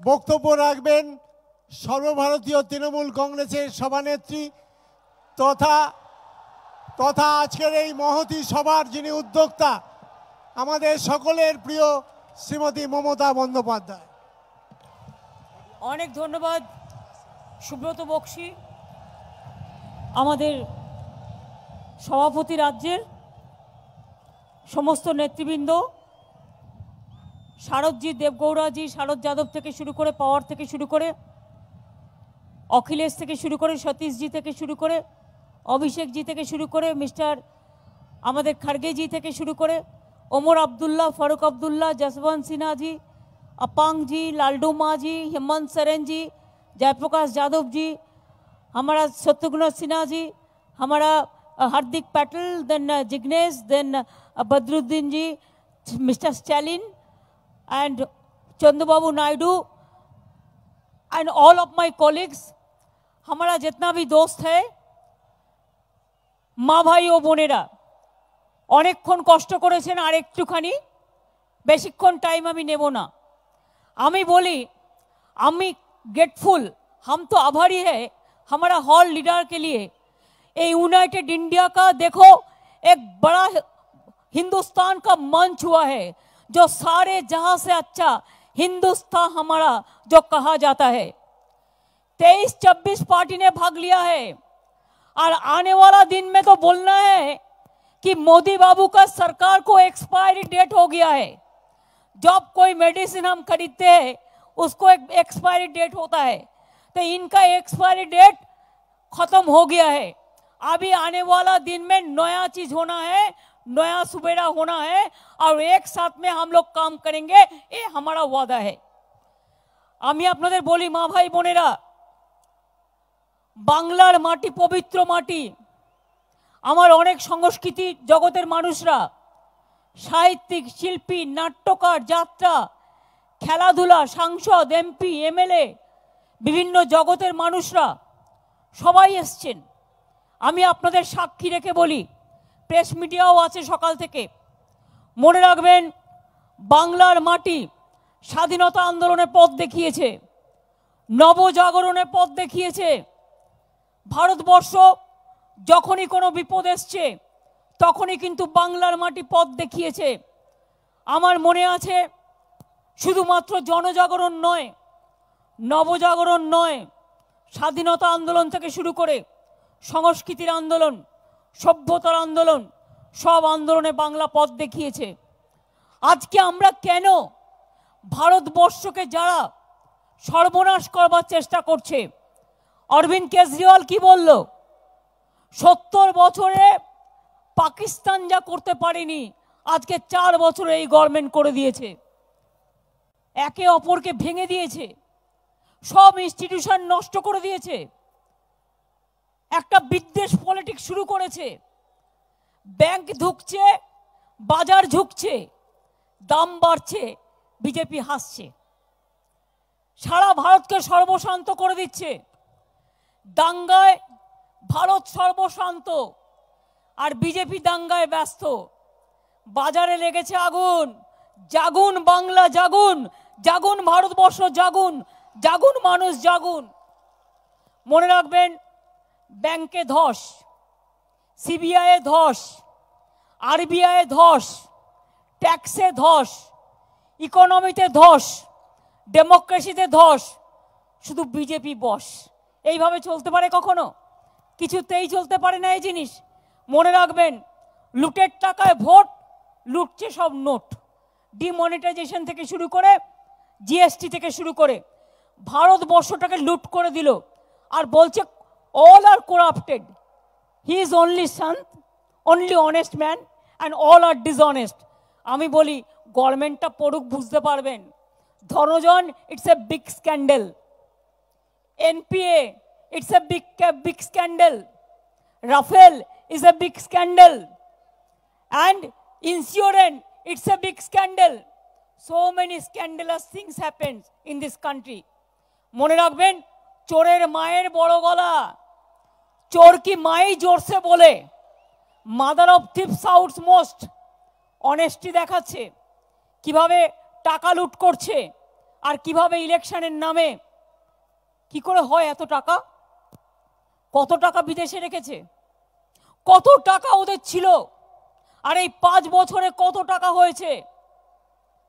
বক্তব্য রাখবেন সর্বভারতীয় তৃণমূল কংগ্রেসের সভানেত্রী তথা আজকের এই মহতী সভার যিনি উদ্যোক্তা আমাদের সকলের প্রিয় শ্রীমতী মমতা বন্দ্যোপাধ্যায়। অনেক ধন্যবাদ সুব্রত বক্সী, আমাদের সভাপতি, রাজ্যের সমস্ত নেতৃবৃন্দ, শারদজি, দেবগৌড়াজি, শারদ যাদব থেকে শুরু করে, পাওয়ার থেকে শুরু করে, অখিলেশ থেকে শুরু করে, সতীশজি থেকে শুরু করে, অভিষেকজি থেকে শুরু করে, আমাদের খার্গেজি থেকে শুরু করে, ওমর আবদুল্লাহ, ফারুক আবদুল্লাহ, जसवंत सिन्हा जी, अपांग जी, लालडू माँ जी, हेमंत सोरेन जी, जयप्रकाश यादव जी, हमारा शत्रुघ्न सिन्हा जी, हमारा Hardik Patel, then Jignesh, then Badruddin ji, mister Stalin and Chandrababu Naidu and all of my colleagues, हमारा जितना भी दोस्त है, মা ভাই ও বোনেরা, অনেকক্ষণ কষ্ট করেছেন, আর একটুখানি বেশিক্ষণ টাইম আমি নেব না। আমি বলি আমি ग्रेटफुल, हम तो आभारी है हमारा हॉल लीडर के लिए। ये यूनाइटेड इंडिया का देखो एक बड़ा हिंदुस्तान का मंच हुआ है, जो सारे जहां से अच्छा हिंदुस्तान हमारा जो कहा जाता है। 23-26 पार्टी ने भाग लिया है, और आने वाला दिन में तो बोलना है कि मोदी बाबू का सरकार को एक्सपायरी डेट हो गया है। जब कोई मेडिसिन हम खरीदते हैं उसको एक एक्सपायरी डेट होता है, तो इनका एक्सपायरी डेट खत्म हो गया है। अभी आने वाला दिन में नया चीज होना है, नया सुबेरा होना है, और एक साथ में हम लोग काम करेंगे, ये हमारा वादा है। আমি আপনাদের বলি মা ভাই বোনেরা, বাংলার মাটি পবিত্র মাটি। আমার অনেক সংস্কৃতি জগতের মানুষরা, সাহিত্যিক, শিল্পী, নাট্যকার, যাত্রা, খেলাধুলা, সাংসদ, এমপি, এমএলএ, বিভিন্ন জগতের মানুষরা সবাই এসছেন। আমি আপনাদের সাক্ষী রেখে বলি, প্রেস মিডিয়াও আছে সকাল থেকে। মনে রাখবেন, বাংলার মাটি স্বাধীনতা আন্দোলনে পথ দেখিয়েছে, নবজাগরণে পথ দেখিয়েছে। ভারতবর্ষ যখনই কোনো বিপদ এসছে তখনই কিন্তু বাংলার মাটি পথ দেখিয়েছে। আমার মনে আছে, শুধুমাত্র জনজাগরণ নয়, নবজাগরণ নয়, স্বাধীনতা আন্দোলন থেকে শুরু করে সংস্কৃতির আন্দোলন, সভ্যতার আন্দোলন, সব আন্দোলনে বাংলা পথ দেখিয়েছে। আজকে আমরা কেন ভারতবর্ষকে যারা সর্বনাশ করবার চেষ্টা করছে, অরবিন্দ কেজরিওয়াল কি বলল, 70 বছরে পাকিস্তান যা করতে পারেনি আজকে 4 বছরে এই গভর্নমেন্ট করে দিয়েছে। একে অপরকে ভেঙে দিয়েছে, সব ইনস্টিটিউশন নষ্ট করে দিয়েছে, একটা বিদ্বেষ পলিটিক্স শুরু করেছে। ব্যাংক ঢুকছে, বাজার ঝুঁকছে, দাম বাড়ছে, বিজেপি হাসছে। সারা ভারতকে সর্বশান্ত করে দিচ্ছে। দাঙ্গায় ভারত সর্বশান্ত, আর বিজেপি দাঙ্গায় ব্যস্ত। বাজারে লেগেছে আগুন। জাগুন বাংলা, জাগুন, জাগুন ভারতবর্ষ, জাগুন, জাগুন মানুষ, জাগুন। মনে রাখবেন, ব্যাংকে ধস, সিবিআই এ ধস, আরবিআই এ ধস, ট্যাক্সে ধস, ইকোনমিতে ধস, ডেমোক্রেসিতে ধস, শুধু বিজেপি বস। এইভাবে চলতে পারে কখনো? কিছুতেই চলতে পারে না এই জিনিস। মনে রাখবেন, লুটের টাকায় ভোট, লুটছে সব নোট। ডিমনিটাইজেশন থেকে শুরু করে, জিএসটি থেকে শুরু করে ভারতবর্ষটাকে লুট করে দিল, আর বলছে all are corrupted. He is only শান্ত, only honest man, and all are dishonest. আমি বলি, গভর্নমেন্টটা পড়ুক, বুঝতে পারবেন। ধনজন, it's a big scandal. NPA, it's a big scandal. Rafale is a big scandal, and insurance, it's a big scandal. So many scandalous things happen in this country. মনে রাখবেন, চোরের মায়ের বড় গলা। চোর কি মাই জোরসে বলে। মাদার অফ থিপস আউটস মোস্ট। অনেস্টি দেখাচ্ছে, কিভাবে টাকা লুট করছে, আর কিভাবে ইলেকশনের নামে কি করে হয় এত টাকা? কত টাকা বিদেশে রেখেছে, কত টাকা ওদের ছিল, আর এই 5 বছরে কত টাকা হয়েছে?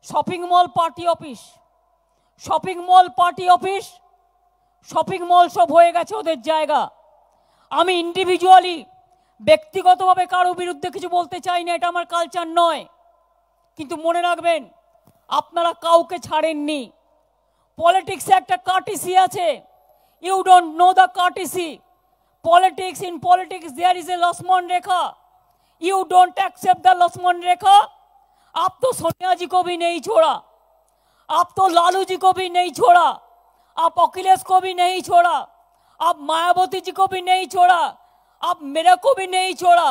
Shopping mall party office, shopping mall party office, shopping mall সব হয়ে গেছে ওদের জায়গা। আমি ইন্ডিভিজুয়ালি ব্যক্তিগতভাবে কারো বিরুদ্ধে কিছু বলতে চাই না, এটা আমার কালচার নয়, কিন্তু মনে রাখবেন আপনারা কাউকে ছাড়েননি। পলিটিক্সে একটা কার্টিসি আছে, you don't know the courtesy. Politics in politics there is a Lakshman rekha, you don't accept the Lakshman rekha. आप तो सोनिया जी को भी नहीं छोड़ा, आप तो लालू जी को भी नहीं छोड़ा, आप अखिलेश को भी नहीं छोड़ा, आप मायावती जी को भी नहीं छोड़ा, आप मेरे को भी नहीं छोड़ा,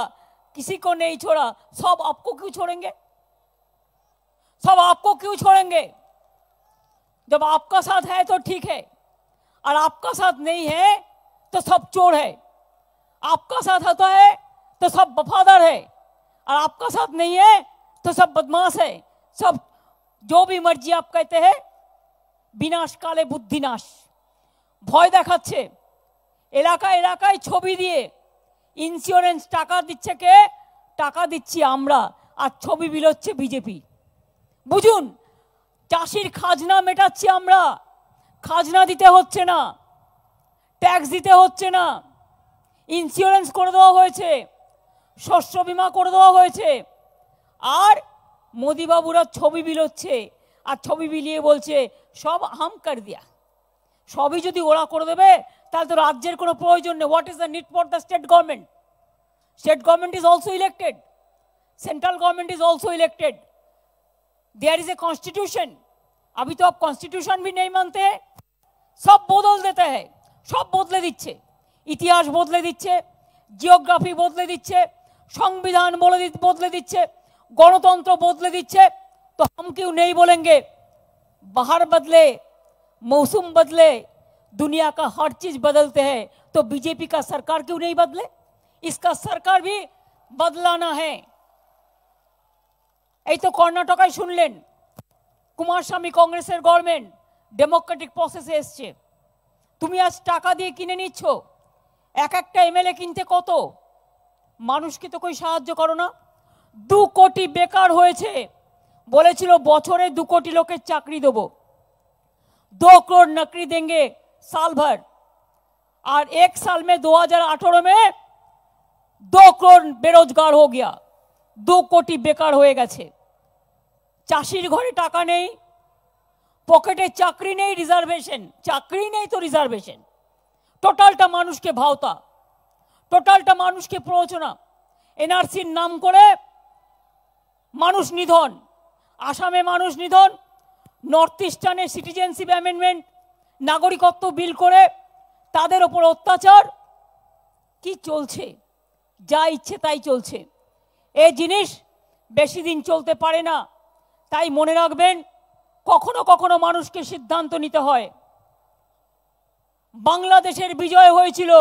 किसी को नहीं छोड़ा। सब आपको क्यों छोड़ेंगे? सब आपको क्यों छोड़ेंगे? जब आपका साथ है तो ठीक है, और आपका साथ नहीं है तो सब चोर है। आपका साथ होता है तो सब वफादार है, और आपका साथ नहीं है तो सब बदमाश है। सब जो भी मर्जी आप कहते हैं, বিনাশ কালে বুদ্ধিনাশ। ভয় দেখাচ্ছে, এলাকায় এলাকায় ছবি দিয়ে ইন্স্যুরেন্স টাকা দিচ্ছে কে? টাকা দিচ্ছি আমরা, আর ছবি বিলোচ্ছে বিজেপি। বুঝুন, চাষির খাজনা মেটাচ্ছি আমরা, খাজনা দিতে হচ্ছে না, ট্যাক্স দিতে হচ্ছে না, ইন্স্যুরেন্স করে দেওয়া হয়েছে, শস্য বীমা করে দেওয়া হয়েছে, আর মোদিবাবুরা ছবি বিলোচ্ছে, আর ছবি বিলিয়ে বলছে সব হাম কর দিয়া। সবই যদি ওরা করে দেবে তাহলে তো রাজ্যের কোনো প্রয়োজন নেই। What is the need for the state government? State government is also elected, central government is also elected, there is a constitution. अभी तो आप कॉन्स्टिट्यूशन भी नहीं मानते हैं, सब बदल देते हैं, सब बदले दिच्छे, इतिहास बदले दिच्छे, जियोग्राफी बदले दिच्छे, संविधान बदले दिच्छे, गणतंत्र बदले दिच्छे। तो हम क्यों नहीं बोलेंगे बाहर बदले, मौसम बदले, दुनिया का हर चीज बदलते हैं, तो बीजेपी का सरकार क्यों नहीं बदले? इसका सरकार भी बदलाना है। এই তো কর্ণাটকায় শুনলেন কুমারস্বামী কংগ্রেসের গভর্নমেন্ট ডেমোক্রেটিক প্রসেসে এসছে। তুমি আজ টাকা দিয়ে কিনে নিচ্ছ, এক একটা এমএলএ কিনতে কত? মানুষকে তো কই সাহায্য করো না। 2 কোটি বেকার হয়েছে, বলেছিল বছরে 2 কোটি লোকের চাকরি দেবো, 2 करोड़ नौकरी देंगे साल भर, और 1 साल में 2018 में 2 करोड़ बेरोजगार हो गया, 2 कोटी बेकार हो গেছে। চাষির ঘরে টাকা নেই, পকেটে চাকরি নেই, রিজার্ভেশন, চাকরি নেই তো রিজার্ভেশন, টোটালটা মানুষকে ভাওতা, টোটালটা মানুষকে প্ররোচনা। এনআরসির নাম করে মানুষ নিধন, আসামে মানুষ নিধন, নর্থ ইস্টার্নে সিটিজেনশিপ অ্যামেন্ডমেন্ট, নাগরিকত্ব বিল করে তাদের ওপর অত্যাচার। কি চলছে? যা ইচ্ছে তাই চলছে। এই জিনিস বেশি দিন চলতে পারে না, তাই মনে রাখবেন কখনো কখনো মানুষকে সিদ্ধান্ত নিতে হয়। বাংলাদেশের বিজয় হয়েছিল,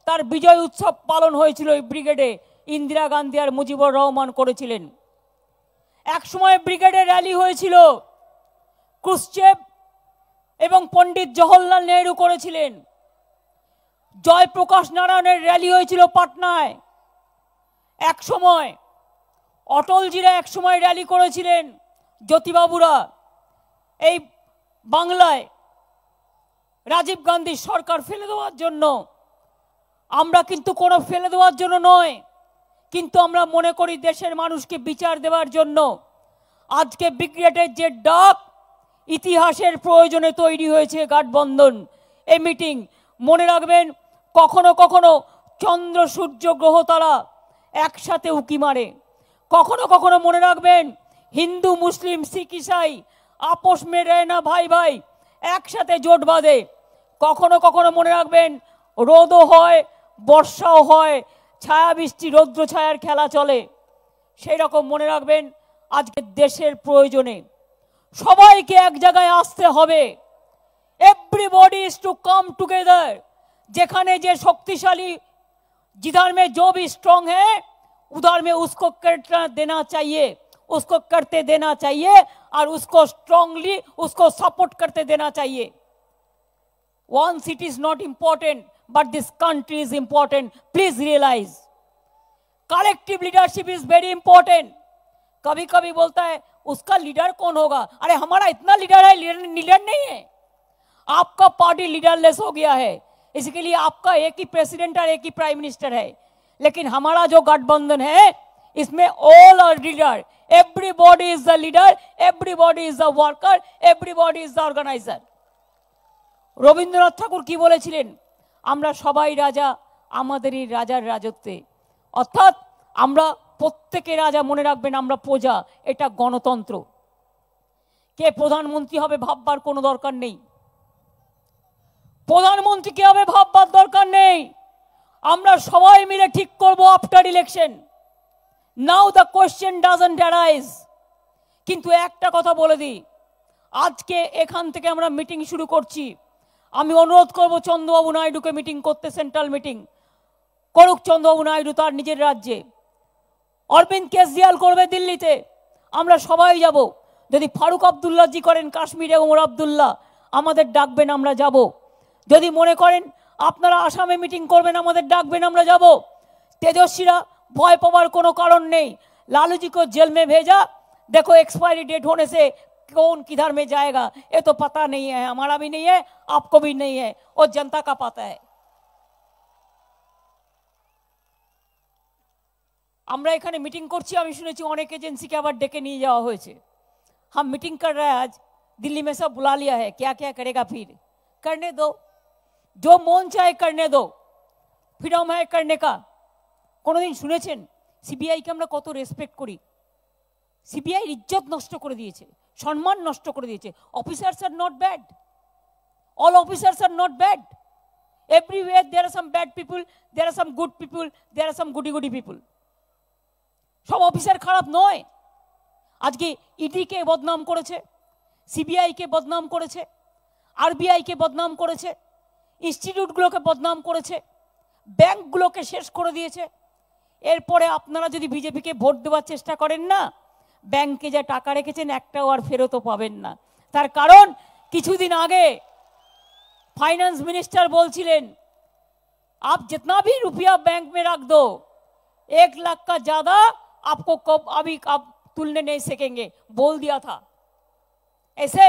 তার বিজয় উৎসব পালন হয়েছিল এই ব্রিগেডে, ইন্দিরা গান্ধী আর মুজিবুর রহমান করেছিলেন। এক সময় ব্রিগেডে র্যালি হয়েছিল, ক্রুশ্চেভ এবং পণ্ডিত জওহরলাল নেহরু করেছিলেন। জয়প্রকাশ নারায়ণের র্যালি হয়েছিল পাটনায়। এক সময় অটলজিরা এক সময় র্যালি করেছিলেন, জ্যোতিবাবুরা এই বাংলায় রাজীব গান্ধীর সরকার ফেলে দেওয়ার জন্য। আমরা কিন্তু কোনো ফেলে দেওয়ার জন্য নয়, কিন্তু আমরা মনে করি দেশের মানুষকে বিচার দেওয়ার জন্য। আজকে ব্রিগেডের যে ডাক, ইতিহাসের প্রয়োজনে তৈরি হয়েছে গাঠবন্ধন, এই মিটিং। মনে রাখবেন কখনো কখনো চন্দ্র সূর্য গ্রহ তারা একসাথে উকি মারে, কখনো কখনো মনে রাখবেন হিন্দু মুসলিম শিখ ইসাই আপোষ মে রহে না ভাই ভাই, একসাথে জোট বাঁধে। কখনো কখনো মনে রাখবেন রোদও হয়, বর্ষাও হয়, ছায়া বৃষ্টি রৌদ্র ছায়ার খেলা চলে। সেই রকম মনে রাখবেন আজকে দেশের প্রয়োজনে সবাইকে এক জায়গায় আসতে হবে। Everybody is to come together. যেখানে যে শক্তিশালী, जिधर में जो भी स्ट्रांग है उधर में उसको करना देना चाहिए, उसको करते देना चाहिए। और उसको स्ट्रांगली उसको सपोर्ट करते देना चाहिए। One seat is not important but this country is important, please realise. Collective leadership is very important. कभी कभी बोलता है उसका लीडर कौन होगा, अरे हमारा इतना लीडर है, लीडर नहीं है। आपका पार्टी लीडरलेस हो गया है, इसके लिए आपका एक ही प्रेसिडेंट और एक ही प्राइम मिनिस्टर है। लेकिन हमारा जो गठबंधन है इसमें all are leader, everybody is the leader, everybody is the worker, everybody is the organiser. Rabindranath Thakur কি বলেছিলেন, আমরা সবাই রাজা আমাদেরই রাজার রাজত্বে। অর্থাৎ আমরা প্রত্যেকে রাজা, মনে রাখবেন আমরা প্রজা, এটা গণতন্ত্র। কে প্রধানমন্ত্রী হবে ভাববার কোনো দরকার নেই, প্রধানমন্ত্রী কে হবে ভাববার দরকার নেই, আমরা সবাই মিলে ঠিক করব after election. Now the question doesn't arise. কিন্তু একটা কথা বলে দিই, আজকে এখান থেকে আমরা মিটিং শুরু করছি। আমি অনুরোধ করব চন্দ্রবাবু নাইডুকে মিটিং করতে, সেন্ট্রাল মিটিং করুক চন্দ্রবাবু নাইডু তার নিজের রাজ্যে। অরবিন্দ কেজরিওয়াল করবে দিল্লিতে, আমরা সবাই যাব। যদি ফারুক আবদুল্লাহ জি করেন কাশ্মীরে, ওমর আবদুল্লাহ, আমাদের ডাকবেন, আমরা যাব। যদি মনে করেন আপনারা আসামে মিটিং করবেন, আমাদের ডাকবেন, আমরা যাব। তেজস্বীরা ভয় পাওয়ার কোনো কারণ নেই। लालू जी को जेल में भेजा, देखो एक्सपायरी डेट होने से कौन किधर में जाएगा ये तो पता नहीं है, हमारा भी नहीं है, आपको भी नहीं है, और जनता का पता है। আমরা এখানে মিটিং করছি, আমি শুনেছি অনেক এজেন্সিকে আবার ডেকে নিয়ে যাওয়া হয়েছে। हम मीटिंग कर रहे हैं आज, दिल्ली में सब बुला लिया है, क्या क्या करेगा फिर, करने दो, जो मन चाहे करने दो, फ्रीडम है करने का। কোনোদিন শুনেছেন সিবিআইকে আমরা কত রেসপেক্ট করি? সিবিআই ইজ্জত নষ্ট করে দিয়েছে, সম্মান নষ্ট করে দিয়েছে। Officers are not bad, all officers are not bad, everywhere there are some bad people, there are some good people, there are some goody goody people. সব অফিসার খারাপ নয়। আজকে ইডিকে বদনাম করেছে, সিবিআইকে বদনাম করেছে, আরবিআইকে বদনাম করেছে, ইনস্টিটিউটগুলোকে বদনাম করেছে, ব্যাংকগুলোকে শেষ করে দিয়েছে। এরপরে আপনারা যদি বিজেপিকে ভোট দেওয়ার চেষ্টা করেন না, ব্যাংকে যা টাকা রেখেছেন একটাও আর ফেরতও পাবেন না। তার কারণ কিছুদিন আগে ফাইন্যান্স মিনিস্টার বলছিলেন आप जितना भी रुपया बैंक में रख दो 1 लाख का ज्यादा आपको कब अभी आप तुलने नहीं सकेंगे, बोल दिया था। ऐसे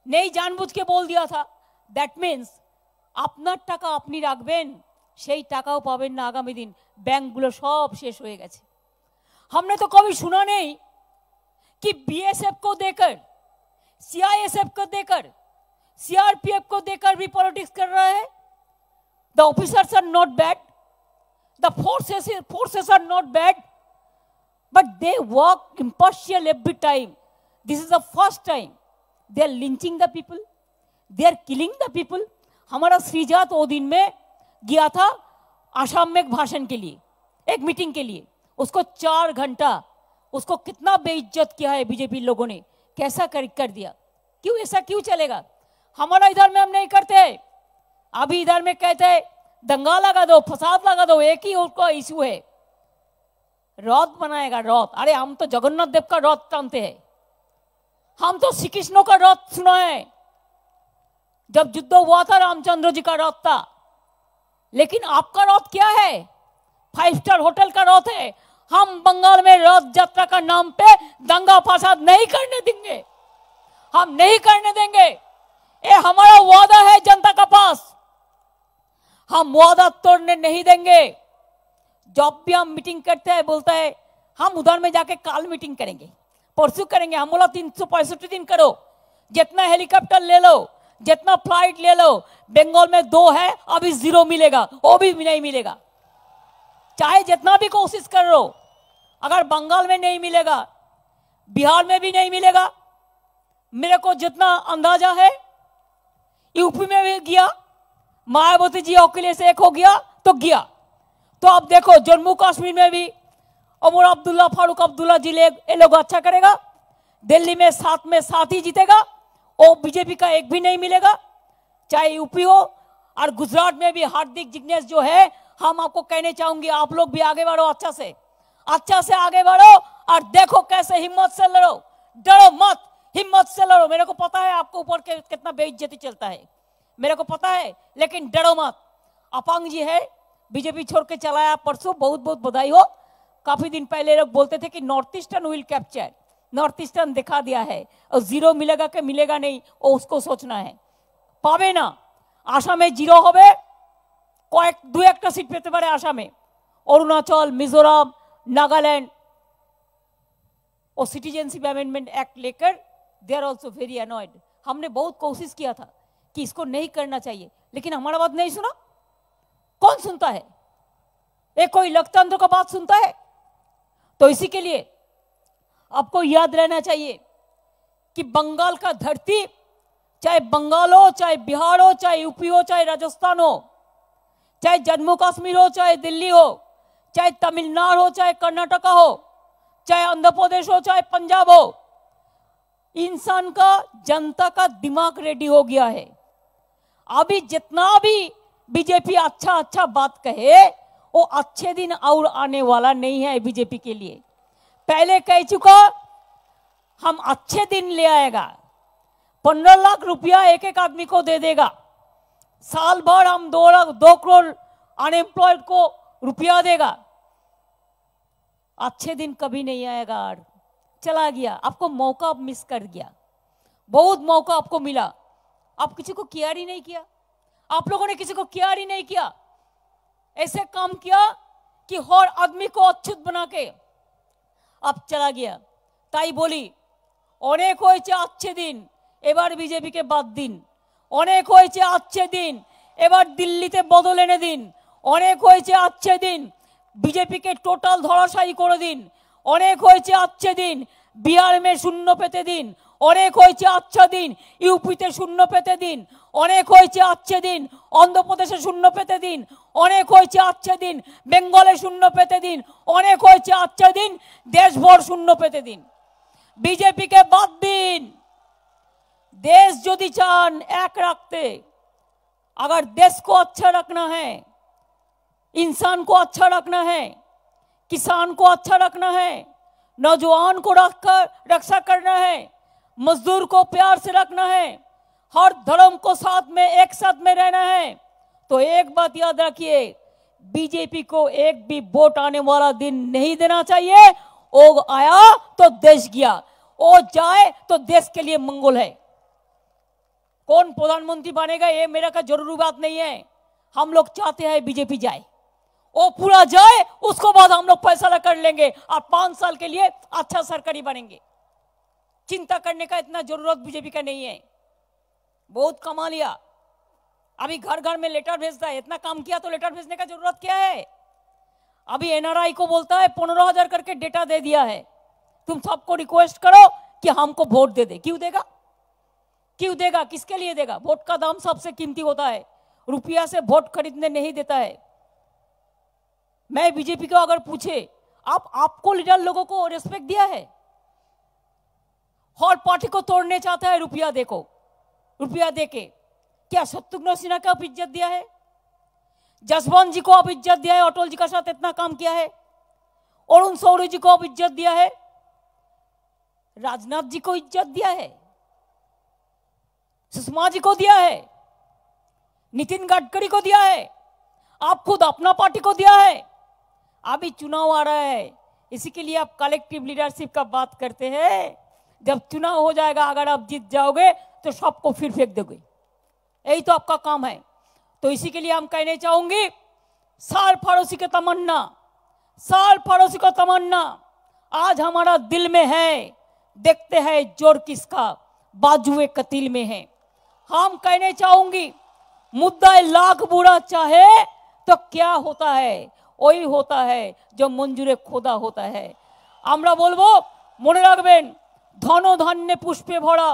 नहीं जानबूझ के बोल दिया था। दैट मीन्स আপনার টাকা আপনি রাখবেন, সেই টাকাও পাবেন না আগামী দিন। ব্যাংকগুলো সব শেষ হয়ে গেছে। हमने तो कभी सुना नहीं कि बीएसएफ को देकर, सीआईएसएफ को देकर, सीआरपीएफ को देकर भी पॉलिटिक्स कर रहा है। The officers are not bad, the forces are not bad, but they work impartial every time. This is the first time they are lynching the people, they are killing the people. हमारा श्रीजात वो दिन में गया था आसाम में एक भाषण के लिए, एक मीटिंग के लिए, उसको 4 घंटा, उसको कितना बेइज्जत किया है बीजेपी लोगों ने, कैसा कर दिया। क्यों ऐसा क्यों चलेगा? हमारा इधर में हम नहीं करते, अभी इधर में कहते हैं दंगा लगा दो, फसाद लगा दो, एक ही उसका इशू है, रथ बनाएगा रथ। अरे हम तो जगन्नाथ देव का रथ टानते हैं, हम तो श्री कृष्ण का रथ सुना है, जब युद्ध हुआ था रामचंद्र जी का रथ था। लेकिन आपका रथ क्या है? 5 स्टार होटल का रथ है। हम बंगाल में रथ यात्रा का नाम पे दंगा फसाद नहीं करने देंगे, हम नहीं करने देंगे। ये हमारा वादा है जनता का पास, हम वादा तोड़ने नहीं देंगे। जब भी हम मीटिंग करते हैं बोलता है हम उधर में जाके काल मीटिंग करेंगे, परसों करेंगे। हम बोला 365 दिन करो, जितना हेलीकॉप्टर ले लो, जितना फ्लाइट ले लो। बंगाल में 2 है, अभी 0 मिलेगा, वो भी नहीं मिलेगा। चाहे जितना भी कोशिश कर लो, अगर बंगाल में नहीं मिलेगा, बिहार में भी नहीं मिलेगा। मेरे को जितना अंदाजा है यूपी में भी गया, मायावती जी अकेले से एक हो गया तो गया। तो अब देखो जम्मू कश्मीर में भी उमर अब्दुल्ला, फारूक अब्दुल्ला जी ये लोग अच्छा करेगा। दिल्ली में 7 ही जीतेगा, वो बीजेपी का एक भी नहीं मिलेगा। चाहे यूपी हो और गुजरात में भी हार्दिक जिग्नेश जो है, हम आपको कहने चाहूंगी आप लोग भी आगे बढ़ो, अच्छा से आगे बढ़ो और देखो कैसे हिम्मत से लड़ो, डरो मत। हिम्मत से लड़ो। मेरे को पता है आपको ऊपर के कितना बेइज्जती चलता है, मेरे को पता है, लेकिन डरो मत। अपांग जी है, बीजेपी छोड़ के चलाया परसों, बहुत बहुत बधाई हो। काफी दिन पहले लोग बोलते थे कि north eastern will capture, north eastern दिखा दिया है, और जीरो मिलेगा कि मिलेगा नहीं वो उसको सोचना है। पावे ना, आसामे जीरो होबे, কয়েক দুই একটা সিট পেতে পারে আসামে, অরুণাচল, मिजोरम, नागालैंड, और सिटीजनशिप अमेंडमेंट एक्ट लेकर they are also very annoyed. हमने बहुत कोशिश किया था कि इसको नहीं करना चाहिए, लेकिन हमारा बात नहीं सुना। कौन सुनता है? ये कोई लोकतंत्र का बात सुनता है? तो इसी के लिए आपको याद रहना चाहिए कि बंगाल का धरती, चाहे बंगाल हो, चाहे बिहार हो, चाहे यूपी हो, चाहे राजस्थान हो, चाहे जम्मू कश्मीर हो, चाहे दिल्ली हो, चाहे तमिलनाडु हो, चाहे कर्नाटका हो, चाहे आंध्र प्रदेश हो, चाहे पंजाब हो, इंसान का, जनता का दिमाग रेडी हो गया है। अभी जितना भी बीजेपी अच्छा अच्छा बात कहे, वो अच्छे दिन और आने वाला नहीं है बीजेपी के लिए। पहले कह चुका, हम अच्छे दिन ले आएगा, 15 लाख रुपया एक एक आदमी को दे देगा, साल भर हम 2 करोड़ अनएम्प्लॉयड को रुपया देगा। अच्छे दिन कभी नहीं आएगा, चला गया। आपको मौका मिस कर गया, बहुत मौका आपको मिला, आप किसी को केयर ही नहीं किया। आप लोगों ने किसी को केयर ही नहीं किया, ऐसे काम किया कि हर आदमी को अछूत बना के अब चला गया। ताई बोली अनेक হয়েছে अच्छे दिन, এবার বিজেপি के बाद दिन, অনেক হয়েছে अच्छे दिन, এবার দিল্লিতে বদল এনে দিন, অনেক হয়েছে अच्छे दिन, बीजेपी के टोटल धराशायी করে দিন, অনেক হয়েছে अच्छे दिन, बिहार में शून्य पेते दिन, অনেক হয়েছে अच्छा दिन, यूपीতে शून्य पेते दिन, অনেক হয়েছে अच्छे दिन, आंध्र प्रदेशে शून्य पेते दिन, অনেক হয়েছে अच्छे दिन, बेंगले शून्य पेते दिन, অনেক হয়েছে अच्छे दिन, देश भर शून्य पेते दिन। बीजेपी के बाद दिन, देश यदि चान एक रखते, अगर देश को अच्छा रखना है, इंसान को अच्छा रखना है, किसान को अच्छा रखना है, नौजवान को रक्षा करना है, मजदूर को प्यार से रखना है, हर धर्म को साथ में एक साथ में रहना है, तो एक बात याद रखिए, बीजेपी को एक भी वोट आने वाला दिन नहीं देना चाहिए। ओ आया तो देश गया, ओ जाए तो देश के लिए मंगल है। कौन प्रधानमंत्री बनेगा ये मेरा का जरूरी बात नहीं है, हम लोग चाहते हैं बीजेपी जाए, वो पूरा जाए, उसको बाद हम लोग फैसला कर लेंगे और 5 साल के लिए अच्छा सरकारी बनेंगे। चिंता करने का इतना जरूरत बीजेपी का नहीं है, बहुत कमा लिया। अभी घर घर में लेटर भेजता है, इतना काम किया तो लेटर भेजने का जरूरत क्या है? अभी एनआरआई को बोलता है 15,000 करके डेटा दे दिया है, तुम सबको रिक्वेस्ट करो कि हमको वोट दे दे। क्यों देगा? क्यों देगा? किसके लिए देगा? वोट का दाम सबसे कीमती होता है, रुपया से वोट खरीदने नहीं देता है। मैं बीजेपी को अगर पूछे, आपको लीडर लोगों को रिस्पेक्ट दिया है? हर पार्टी को तोड़ने चाहता है रुपया देखो, रुपया देके। क्या शत्रुघ्न सिन्हा को आप इज्जत दिया है? जसवंत जी को आप इज्जत दिया है? अटल जी का साथ इतना काम किया है? अरुण शौरी जी को आप इज्जत दिया है? राजनाथ जी को इज्जत दिया है? सुषमा जी को दिया है? नितिन गडकरी को दिया है? आप खुद अपना पार्टी को दिया है? अभी चुनाव आ रहा है, इसी के लिए आप कलेक्टिव लीडरशिप का बात करते हैं। जब चुनाव हो जाएगा, अगर आप जीत जाओगे तो सबको फिर फेंक दोगे, यही तो आपका काम है। तो इसी के लिए हम कहने चाहूंगी, साल पड़ोसी की तमन्ना, साल पड़ोसी को तमन्ना आज हमारा दिल में है, देखते हैं जोर किसका बाजुए कतील में है। हम कहने चाहूंगी, मुद्दा लाख बुरा चाहे तो क्या होता है, वही होता है जो मंजूरे खोदा होता है। আমরা বলবো, মনে রাখবেন, ধন ধান্যে পুষ্পে ভরা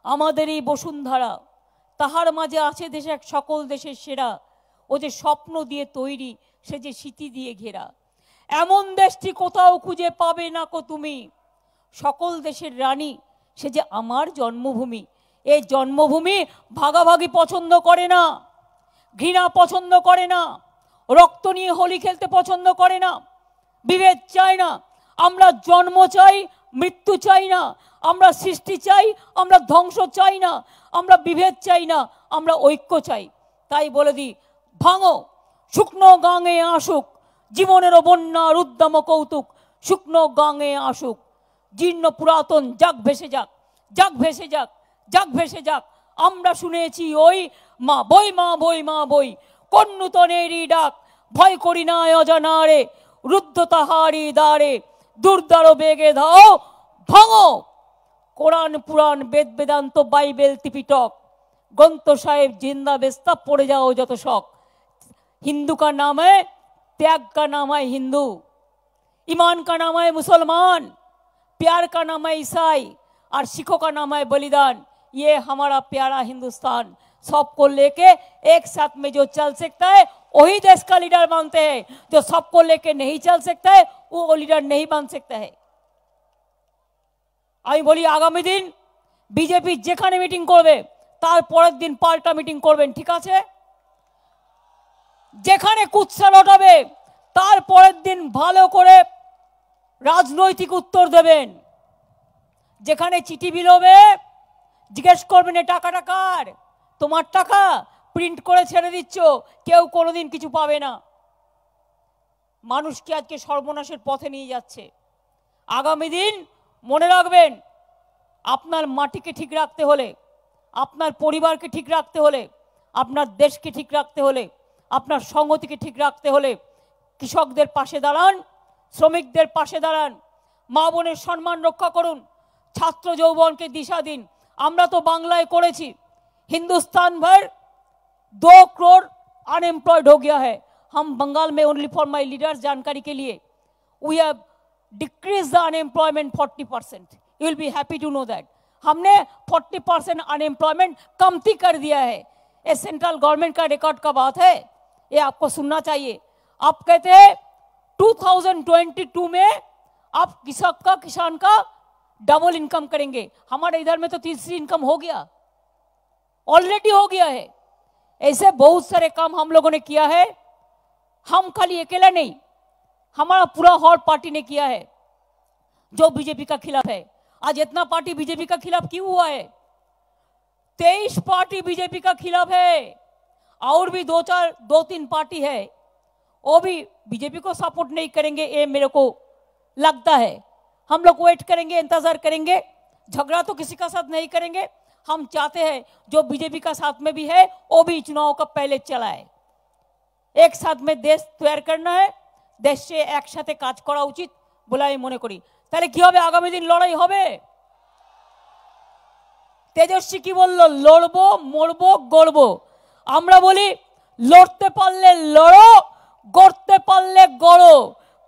আমাদের এই বসুন্ধরা, তাহার মাঝে আছে দেশের সকল দেশের সেরা, ও যে স্বপ্ন দিয়ে তৈরি, সে যে স্মৃতি দিয়ে ঘেরা। এমন দেশটি কোথাও খুঁজে পাবে না কো তুমি, সকল দেশের রানী, সে যে আমার জন্মভূমি। এই জন্মভূমি ভাগাভাগি পছন্দ করে না, ঘৃণা পছন্দ করে না, রক্ত নিয়ে হোলি খেলতে পছন্দ করে না, বিভেদ চায় না। আমরা জন্ম চাই, মৃত্যু চাই না, আমরা সৃষ্টি চাই, আমরা ধ্বংস চাই না, আমরা বিভেদ চাই না, আমরা ঐক্য চাই। তাই বলে দিই, ভাঙো শুকনো গাঙে আসুক জীবনেরও বন্যার উদ্যম কৌতুক, শুকনো গাঙে আসুক জীর্ণ পুরাতন যাক ভেসে যাক, যাক ভেসে যাক, যাক ভেসে যাক। আমরা শুনেছি ওই মা বই, মা বই, মা বই, কোন নূতনেরই ডাক, ভয় করি না অজানারে, রুদ্ধ তাহারি দ্বারে, দুর্দার বেগে দাও ভাঙো। কোরআন পুরাণ বেদ বেদান্ত বাইবেল ত্রিপিটক, গ্রন্থ সাহেব জিন্দা বেস্তা পড়ে যাও যত শখ। हिंदू का नाम है त्याग, का नाम है हिंदू, ईमान का नाम है मुसलमान, प्यार का नाम है ईसाई और सिखों का नाम है बलिदान। ये हमारा प्यारा हिंदुस्तान, सबको लेके एक साथ में जो चल सकता है वही देश का लीडर बनते हैं, जो सबको लेके नहीं चल सकता है वो लीडर नहीं बन सकता है। আমি বলি আগামী দিন বিজেপি যেখানে মিটিং করবে তার পরের দিন পাল্টা মিটিং করবেন, ঠিক আছে? যেখানে কুৎসা লটাবে তার পরের দিন ভালো করে রাজনৈতিক উত্তর দেবেন। যেখানে চিঠি বিলোবে জিজ্ঞেস করবেন এ টাকাটা কার, তোমার টাকা, প্রিন্ট করে ছেড়ে দিচ্ছ, কেউ কোনোদিন কিছু পাবে না। মানুষকে আজকে সর্বনাশের পথে নিয়ে যাচ্ছে। আগামী দিন মনে রাখবেন, আপনার মাটিকে ঠিক রাখতে হলে, আপনার পরিবারকে ঠিক রাখতে হলে, আপনার দেশকে ঠিক রাখতে হলে, আপনার সংগতিকে ঠিক রাখতে হলে কৃষকদের পাশে দাঁড়ান, শ্রমিকদের পাশে দাঁড়ান, মা বোনের সম্মান রক্ষা করুন, ছাত্র যৌবনকে দিশা দিন। আমরা তো বাংলায় করেছি, हिंदुस्तान भर 2 करोड़ अनएम्प्लॉयड हो गया है। हम बंगाल में ओनली फॉर माई लीडर्स जानकारी के लिए we have decrease the unemployment 40%। You will be happy to know that. हमने 40% अनएम्प्लॉयमेंट कमती कर दिया है। ये सेंट्रल गवर्नमेंट का रिकॉर्ड का बात है, ये आपको सुनना चाहिए। आप कहते हैं 2022 में आप किसान का डबल इनकम करेंगे। हमारे इधर में तो तीसरी इनकम हो गया, ऑलरेडी हो गया है। ऐसे बहुत सारे काम हम लोगों ने किया है। हम खाली अकेला नहीं, हमारा पूरा हॉल पार्टी ने किया है जो बीजेपी का खिलाफ है। आज इतना पार्टी बीजेपी का खिलाफ क्यों हुआ है? 23 पार्टी बीजेपी का खिलाफ है, और भी 2-3 पार्टी है वो भी बीजेपी को सपोर्ट नहीं करेंगे, ये मेरे को लगता है। हम लोग वेट करेंगे, इंतजार करेंगे, झगड़ा तो किसी का साथ नहीं करेंगे। हम चाहते हैं जो बीजेपी का साथ में भी है वो भी चुनाव का पहले चलाए। एक साथ में देश तैयार करना है, देश से एक साथे काज करा उचित বলে আমি মনে করি। তাহলে কি হবে? আগামী দিন লড়াই হবে। তেজস্বী কি বলল? লড়বো, মরবো, গড়বো। আমরা বলি লড়তে পারলে লড়ো, গড়তে পারলে গড়ো,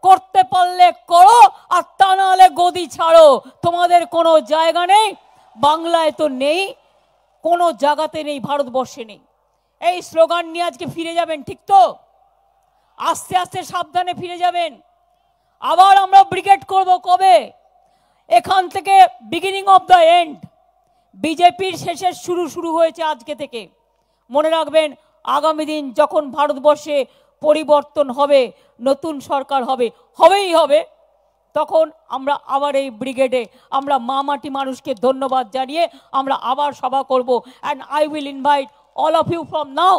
করতে পারলে করো, আর তা না হলে গদি ছাড়ো। তোমাদের কোনো জায়গা নেই, বাংলায় তো নেই, কোনো জায়গাতে নেই, ভারতবর্ষে নেই। এই স্লোগান নিয়ে আজকে ফিরে যাবেন, ঠিক তো? আস্তে আস্তে সাবধানে ফিরে যাবেন। আবার আমরা ব্রিগেড করব কবে? এখান থেকে বিগিনিং অফ দ্য এন্ড, বিজেপির শেষের শুরু হয়েছে আজকে থেকে। মনে রাখবেন, আগামী দিন যখন ভারতবর্ষে পরিবর্তন হবে, নতুন সরকার হবে, হবেই হবে, তখন আমরা আবার এই ব্রিগেডে আমরা মা মাটি মানুষকে ধন্যবাদ জানিয়ে আমরা আবার সভা করব। And I will invite all of you from now,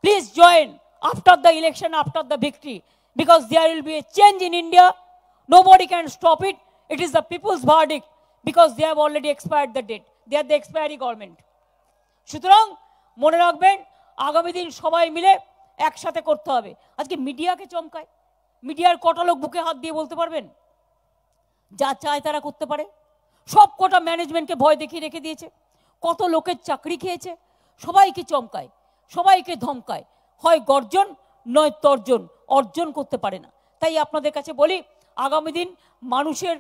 please join after the election, after the victory, because there will be a change in India. Nobody can stop it. It is the people's verdict, because they have already expired the date. They are the expiry government. সুতরাং মনে রাখবেন, আগামী দিন সবাই মিলে একসাথে করতে হবে। আজকে মিডিয়াকে চমকায়, মিডিয়ার কটা লোক বুকে হাত দিয়ে বলতে পারবেন যা চায় তারা করতে পারে? সব কটা ম্যানেজমেন্টকে ভয় দেখিয়ে রেখে দিয়েছে, কত লোকের চাকরি খেয়েছে, সবাইকে চমকায়, সবাইকে ধমকায়, হয় গর্জন নয় তর্জন, অর্জন করতে পারে না। তাই আপনাদের কাছে বলি, আগামী দিন মানুষের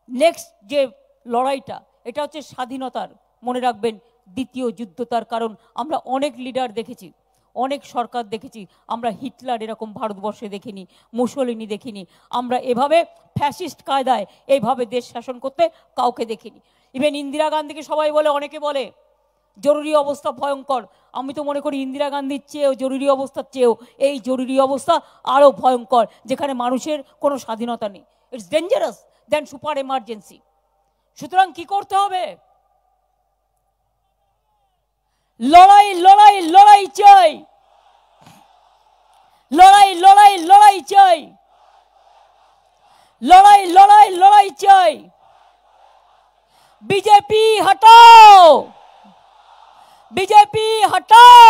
নেক্সট যে লড়াইটা, এটা হচ্ছে স্বাধীনতার। মনে রাখবেন, দ্বিতীয় যুদ্ধ। তার কারণ আমরা অনেক লিডার দেখেছি, অনেক সরকার দেখেছি, আমরা হিটলার এরকম ভারতবর্ষে দেখিনি, মুসলিনি দেখিনি, আমরা এভাবে ফ্যাসিস্ট কায়দায় এইভাবে দেশ শাসন করতে কাউকে দেখিনি। ইভেন ইন্দিরা গান্ধীকে সবাই বলে, অনেকে বলে জরুরি অবস্থা ভয়ঙ্কর। আমি তো মনে করি ইন্দিরা গান্ধীর চেয়েও, জরুরি অবস্থার চেয়েও এই জরুরি অবস্থা আরও ভয়ঙ্কর, যেখানে মানুষের কোনো স্বাধীনতা নেই। It's dangerous. Then super emergency. সুতরাং কি করতে হবে? লড়াই লড়াই লড়াই চাই, লড়াই লড়াই লড়াই চাই, লড়াই লড়াই লড়াই চাই। বিজেপি হটাও, বিজেপি হটাও।